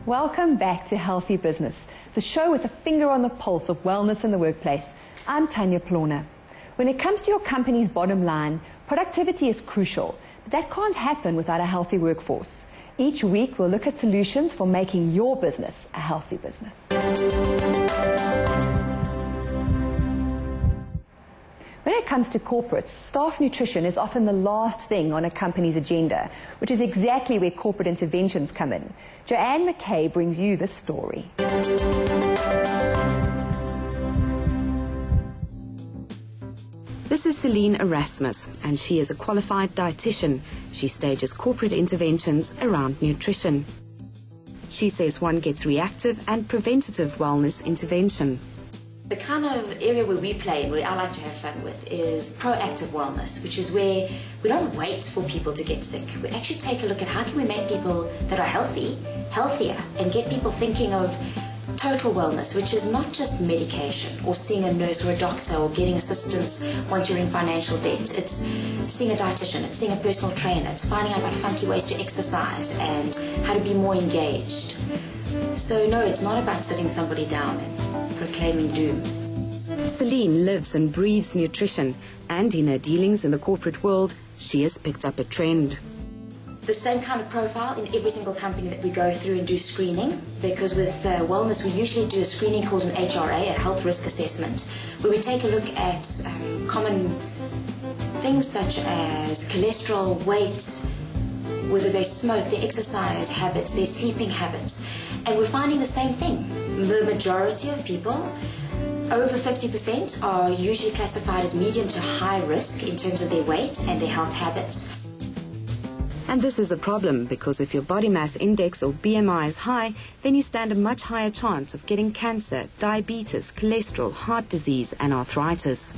Welcome back to Healthy Business, the show with a finger on the pulse of wellness in the workplace. I'm Tanya Plorner. When it comes to your company's bottom line, productivity is crucial, but that can't happen without a healthy workforce. Each week, we'll look at solutions for making your business a healthy business. When it comes to corporates, staff nutrition is often the last thing on a company's agenda, which is exactly where corporate interventions come in. Joanne McKay brings you this story. This is Celynn Erasmus, and she is a qualified dietitian. She stages corporate interventions around nutrition. She says one gets reactive and preventative wellness intervention. The kind of area where we play and where I like to have fun with is proactive wellness, which is where we don't wait for people to get sick. We actually take a look at how can we make people that are healthy, healthier, and get people thinking of total wellness, which is not just medication or seeing a nurse or a doctor or getting assistance once you're in financial debt. It's seeing a dietitian, it's seeing a personal trainer, it's finding out about funky ways to exercise and how to be more engaged. So no, it's not about sitting somebody down and proclaiming doom. Celynn lives and breathes nutrition, and in her dealings in the corporate world, she has picked up a trend. The same kind of profile in every single company that we go through and do screening, because with wellness we usually do a screening called an HRA, a health risk assessment, where we take a look at common things such as cholesterol, weight, whether they smoke, their exercise habits, their sleeping habits, and we're finding the same thing. The majority of people, over 50%, are usually classified as medium to high risk in terms of their weight and their health habits. And this is a problem because if your body mass index or BMI is high, then you stand a much higher chance of getting cancer, diabetes, cholesterol, heart disease and arthritis.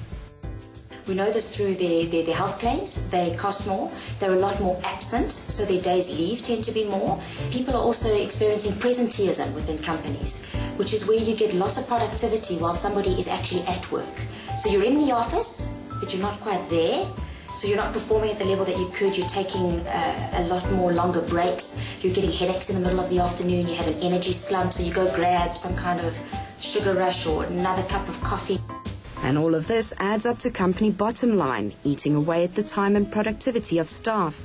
We know this through their health claims. They cost more, they're a lot more absent, so their days leave tend to be more. People are also experiencing presenteeism within companies, which is where you get loss of productivity while somebody is actually at work. So you're in the office, but you're not quite there. So you're not performing at the level that you could. You're taking a lot more longer breaks. You're getting headaches in the middle of the afternoon. You have an energy slump, so you go grab some kind of sugar rush or another cup of coffee. And all of this adds up to company bottom line, eating away at the time and productivity of staff.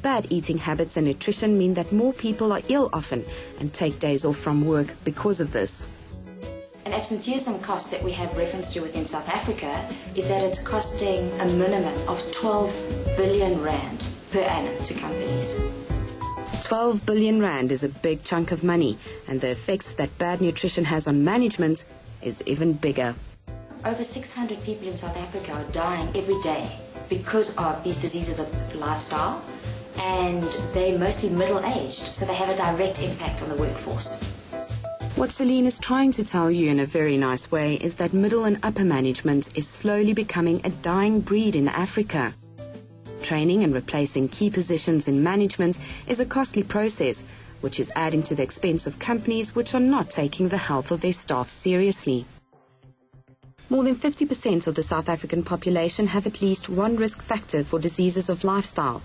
Bad eating habits and nutrition mean that more people are ill often and take days off from work because of this. An absenteeism cost that we have reference to within South Africa is that it's costing a minimum of 12 billion rand per annum to companies. 12 billion rand is a big chunk of money, and the effects that bad nutrition has on management is even bigger. Over 600 people in South Africa are dying every day because of these diseases of lifestyle, and they're mostly middle-aged, so they have a direct impact on the workforce. What Celynn is trying to tell you in a very nice way is that middle and upper management is slowly becoming a dying breed in Africa. Training and replacing key positions in management is a costly process, which is adding to the expense of companies which are not taking the health of their staff seriously. More than 50% of the South African population have at least one risk factor for diseases of lifestyle,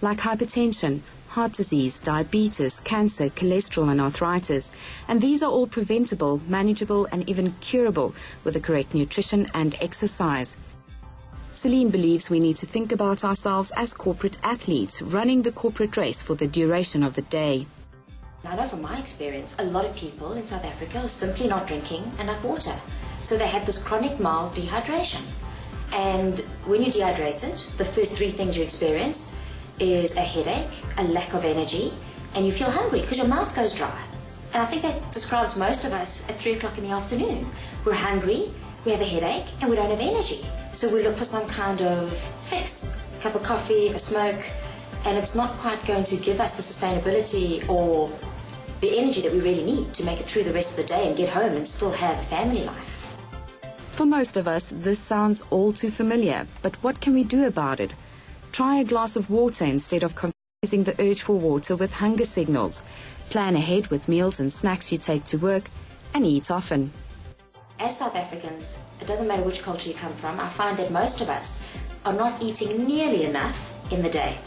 like hypertension, heart disease, diabetes, cancer, cholesterol and arthritis. And these are all preventable, manageable and even curable with the correct nutrition and exercise. Celynn believes we need to think about ourselves as corporate athletes running the corporate race for the duration of the day. I know from my experience, a lot of people in South Africa are simply not drinking enough water. So they have this chronic mild dehydration. And when you're dehydrated, the first three things you experience is a headache, a lack of energy, and you feel hungry because your mouth goes dry. And I think that describes most of us at 3 o'clock in the afternoon. We're hungry, we have a headache, and we don't have energy. So we look for some kind of fix, a cup of coffee, a smoke, and it's not quite going to give us the sustainability or the energy that we really need to make it through the rest of the day and get home and still have a family life. For most of us, this sounds all too familiar, but what can we do about it? Try a glass of water instead of confusing the urge for water with hunger signals. Plan ahead with meals and snacks you take to work, and eat often. As South Africans, it doesn't matter which culture you come from, I find that most of us are not eating nearly enough in the day.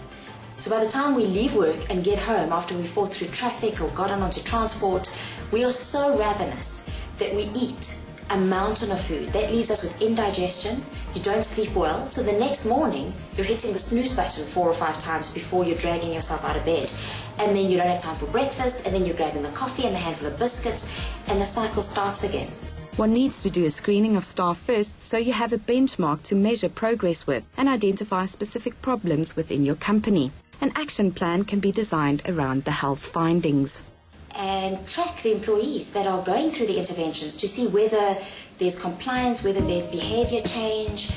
So by the time we leave work and get home after we fought through traffic or got onto transport, we are so ravenous that we eat a mountain of food. That leaves us with indigestion. You don't sleep well, so the next morning you're hitting the snooze button 4 or 5 times before you're dragging yourself out of bed. And then you don't have time for breakfast, and then you're grabbing the coffee and the handful of biscuits, and the cycle starts again. One needs to do a screening of staff first so you have a benchmark to measure progress with and identify specific problems within your company. An action plan can be designed around the health findings. And track the employees that are going through the interventions to see whether there's compliance, whether there's behavior change.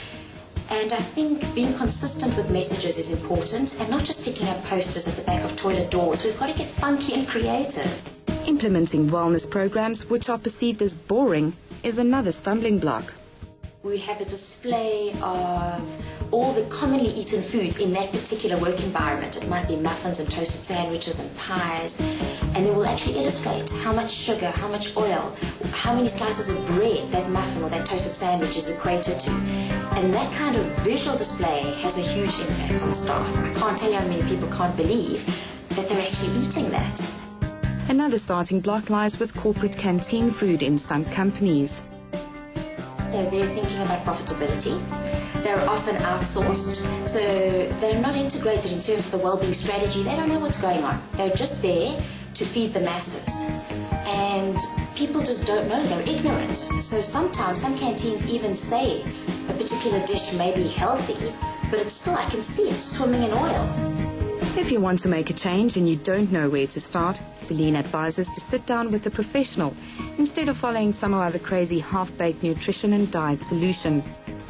And I think being consistent with messages is important, and not just sticking up posters at the back of toilet doors. We've got to get funky and creative. Implementing wellness programs which are perceived as boring is another stumbling block. We have a display of all the commonly eaten foods in that particular work environment. It might be muffins and toasted sandwiches and pies, and then we'll actually illustrate how much sugar, how much oil, how many slices of bread that muffin or that toasted sandwich is equated to. And that kind of visual display has a huge impact on staff. I can't tell you how many people can't believe that they're actually eating that. Another starting block lies with corporate canteen food in some companies. So they're thinking about profitability. They're often outsourced, so they're not integrated in terms of the well-being strategy. They don't know what's going on. They're just there to feed the masses. And people just don't know. They're ignorant. So sometimes some canteens even say a particular dish may be healthy, but it's still, I can see it swimming in oil. If you want to make a change and you don't know where to start, Celynn advises to sit down with a professional instead of following some other crazy half-baked nutrition and diet solution.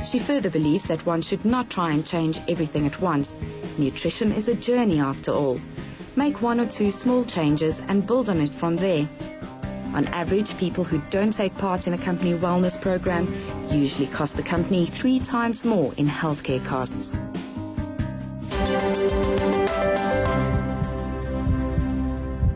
She further believes that one should not try and change everything at once. Nutrition is a journey after all. Make 1 or 2 small changes and build on it from there. On average, people who don't take part in a company wellness program usually cost the company 3 times more in healthcare costs.